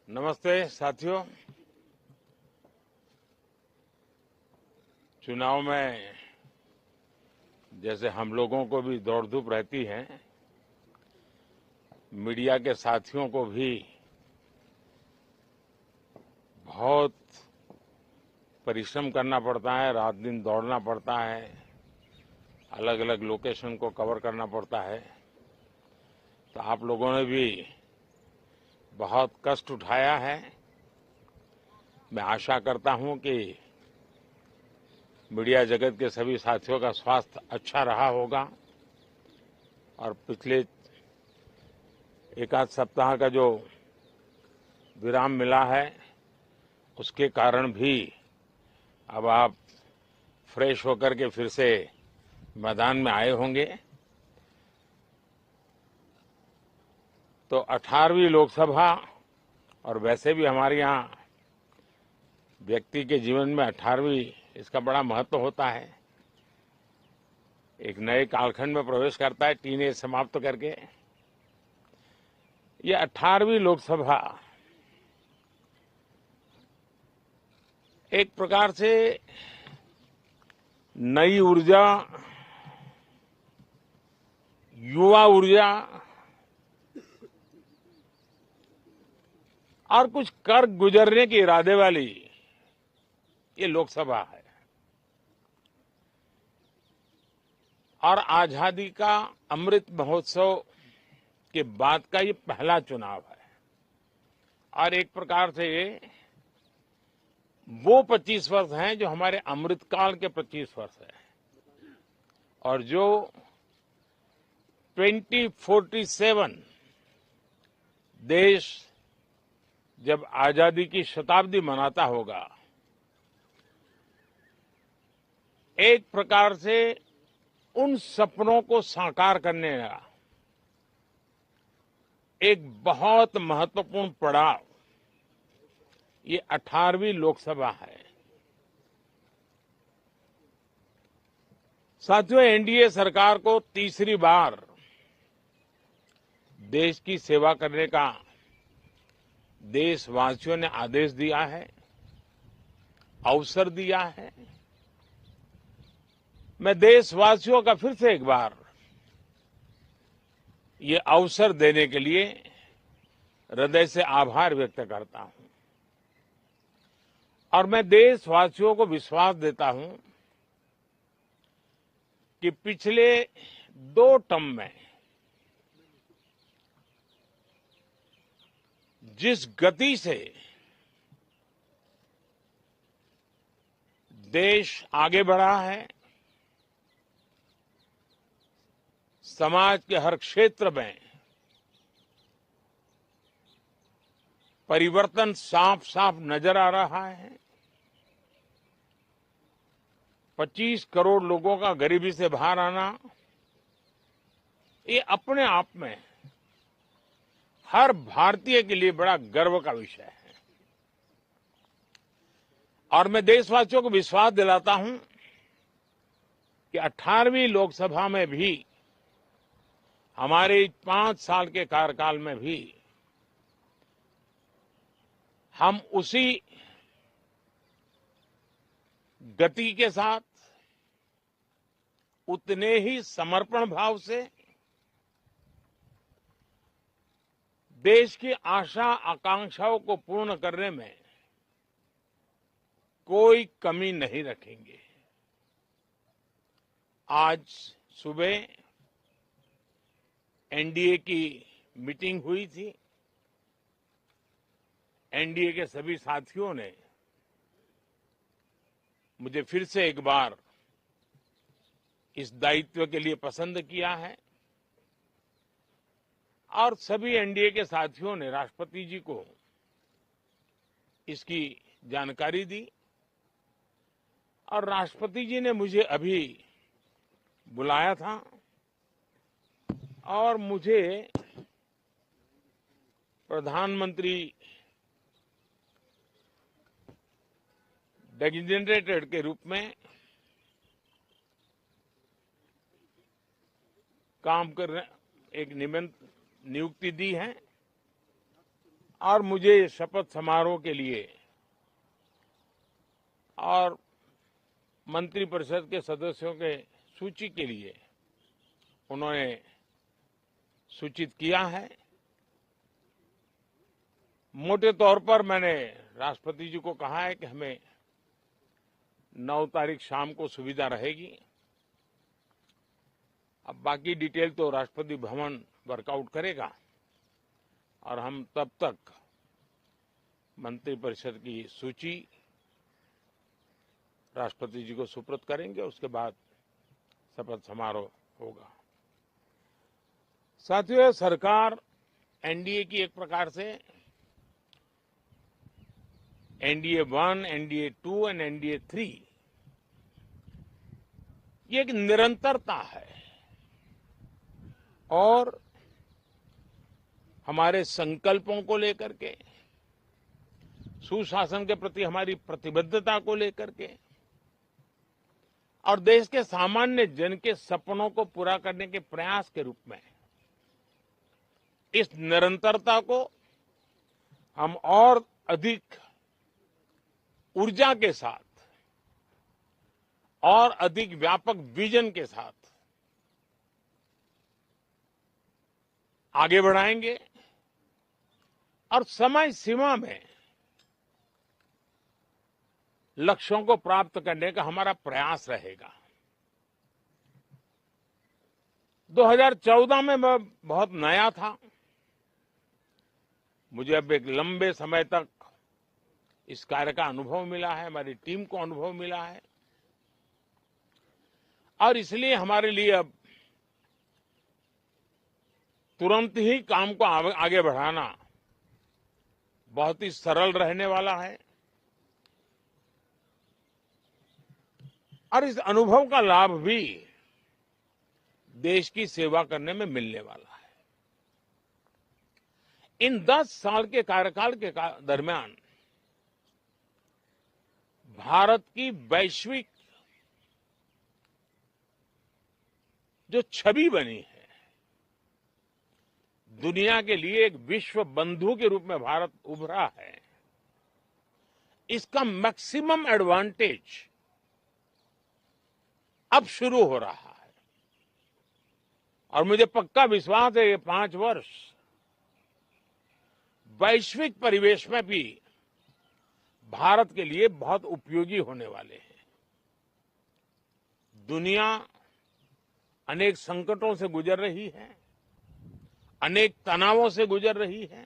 नमस्ते साथियों। चुनाव में जैसे हम लोगों को भी दौड़ धूप रहती है, मीडिया के साथियों को भी बहुत परिश्रम करना पड़ता है, रात दिन दौड़ना पड़ता है, अलग अलग लोकेशन को कवर करना पड़ता है। तो आप लोगों ने भी बहुत कष्ट उठाया है। मैं आशा करता हूं कि मीडिया जगत के सभी साथियों का स्वास्थ्य अच्छा रहा होगा और पिछले एक आध सप्ताह का जो विराम मिला है उसके कारण भी अब आप फ्रेश होकर के फिर से मैदान में आए होंगे। तो 18वीं लोकसभा, और वैसे भी हमारे यहाँ व्यक्ति के जीवन में 18वीं इसका बड़ा महत्व होता है। एक नए कालखंड में प्रवेश करता है, टीनेज समाप्त करके। ये 18वीं लोकसभा एक प्रकार से नई ऊर्जा, युवा ऊर्जा और कुछ कर गुजरने के इरादे वाली ये लोकसभा है। और आजादी का अमृत महोत्सव के बाद का ये पहला चुनाव है। और एक प्रकार से वो 25 वर्ष हैं जो हमारे अमृतकाल के 25 वर्ष हैं, और जो 2047 देश जब आजादी की शताब्दी मनाता होगा, एक प्रकार से उन सपनों को साकार करने का एक बहुत महत्वपूर्ण पड़ाव ये 18वीं लोकसभा है। साथियों, एनडीए सरकार को तीसरी बार देश की सेवा करने का देशवासियों ने आदेश दिया है, अवसर दिया है। मैं देशवासियों का फिर से एक बार ये अवसर देने के लिए हृदय से आभार व्यक्त करता हूं। और मैं देशवासियों को विश्वास देता हूं कि पिछले 2 टर्म में जिस गति से देश आगे बढ़ा है, समाज के हर क्षेत्र में परिवर्तन साफ साफ नजर आ रहा है। 25 करोड़ लोगों का गरीबी से बाहर आना, ये अपने आप में हर भारतीय के लिए बड़ा गर्व का विषय है। और मैं देशवासियों को विश्वास दिलाता हूं कि 18वीं लोकसभा में भी, हमारे 5 साल के कार्यकाल में भी, हम उसी गति के साथ, उतने ही समर्पण भाव से देश की आशा आकांक्षाओं को पूर्ण करने में कोई कमी नहीं रखेंगे। आज सुबह एनडीए की मीटिंग हुई थी। एनडीए के सभी साथियों ने मुझे फिर से एक बार इस दायित्व के लिए पसंद किया है, और सभी एनडीए के साथियों ने राष्ट्रपति जी को इसकी जानकारी दी। और राष्ट्रपति जी ने मुझे अभी बुलाया था और मुझे प्रधानमंत्री डेजिग्नेटेड के रूप में काम कर एक नियुक्ति दी है। और मुझे शपथ समारोह के लिए और मंत्रिपरिषद के सदस्यों के सूची के लिए उन्होंने सूचित किया है। मोटे तौर पर मैंने राष्ट्रपति जी को कहा है कि हमें 9 तारीख शाम को सुविधा रहेगी। अब बाकी डिटेल तो राष्ट्रपति भवन वर्कआउट करेगा और हम तब तक मंत्रिपरिषद की सूची राष्ट्रपति जी को सुपुर्द करेंगे। उसके बाद शपथ समारोह होगा। साथियों, सरकार एनडीए की एक प्रकार से एनडीए 1, एनडीए 2 और एनडीए 3 ये एक निरंतरता है और हमारे संकल्पों को लेकर के, सुशासन के प्रति हमारी प्रतिबद्धता को लेकर के और देश के सामान्य जन के सपनों को पूरा करने के प्रयास के रूप में इस निरंतरता को हम और अधिक ऊर्जा के साथ और अधिक व्यापक विजन के साथ आगे बढ़ाएंगे और समय सीमा में लक्ष्यों को प्राप्त करने का हमारा प्रयास रहेगा। 2014 में मैं बहुत नया था। मुझे अब एक लंबे समय तक इस कार्य का अनुभव मिला है, हमारी टीम को अनुभव मिला है और इसलिए हमारे लिए अब तुरंत ही काम को आगे बढ़ाना बहुत ही सरल रहने वाला है और इस अनुभव का लाभ भी देश की सेवा करने में मिलने वाला है। इन 10 साल के कार्यकाल के दरमियान भारत की वैश्विक जो छवि बनी है, दुनिया के लिए एक विश्व बंधु के रूप में भारत उभरा है, इसका मैक्सिमम एडवांटेज अब शुरू हो रहा है और मुझे पक्का विश्वास है ये 5 वर्ष वैश्विक परिवेश में भी भारत के लिए बहुत उपयोगी होने वाले हैं। दुनिया अनेक संकटों से गुजर रही है, अनेक तनावों से गुजर रही है,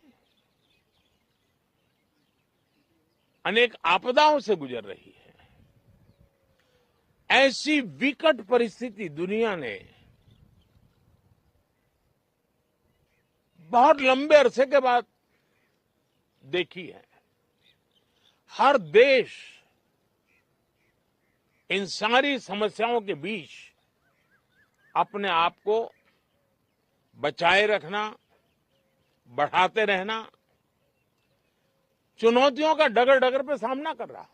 अनेक आपदाओं से गुजर रही है। ऐसी विकट परिस्थिति दुनिया ने बहुत लंबे अरसे के बाद देखी है। हर देश इन सारी समस्याओं के बीच अपने आप को बचाए रखना, बढ़ाते रहना, चुनौतियों का डगर डगर पे सामना कर रहा है।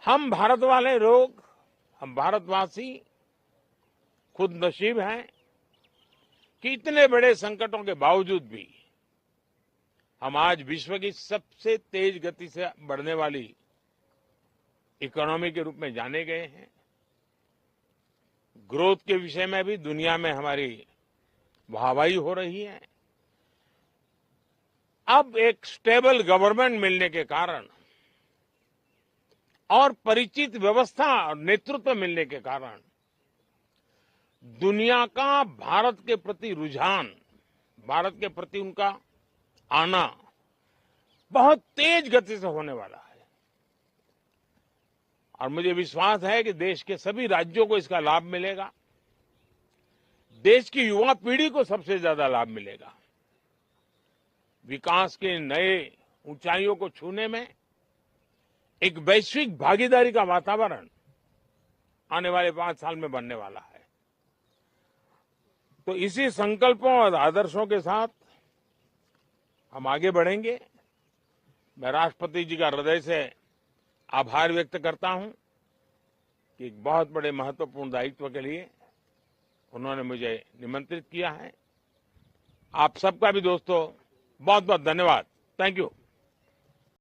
हम भारत वाले लोग, हम भारतवासी खुद नसीब हैं कि इतने बड़े संकटों के बावजूद भी हम आज विश्व की सबसे तेज गति से बढ़ने वाली इकोनॉमी के रूप में जाने गए हैं। ग्रोथ के विषय में भी दुनिया में हमारी वाहवाही हो रही है। अब एक स्टेबल गवर्नमेंट मिलने के कारण और परिचित व्यवस्था और नेतृत्व मिलने के कारण दुनिया का भारत के प्रति रुझान, भारत के प्रति उनका आना बहुत तेज गति से होने वाला है और मुझे विश्वास है कि देश के सभी राज्यों को इसका लाभ मिलेगा। देश की युवा पीढ़ी को सबसे ज्यादा लाभ मिलेगा। विकास के नए ऊंचाइयों को छूने में एक वैश्विक भागीदारी का वातावरण आने वाले 5 साल में बनने वाला है। तो इसी संकल्पों और आदर्शों के साथ हम आगे बढ़ेंगे। मैं राष्ट्रपति जी का हृदय से आभार व्यक्त करता हूं कि एक बहुत बड़े महत्वपूर्ण दायित्व के लिए उन्होंने मुझे निमंत्रित किया है आप सबका भी दोस्तों बहुत बहुत धन्यवाद। Thank you.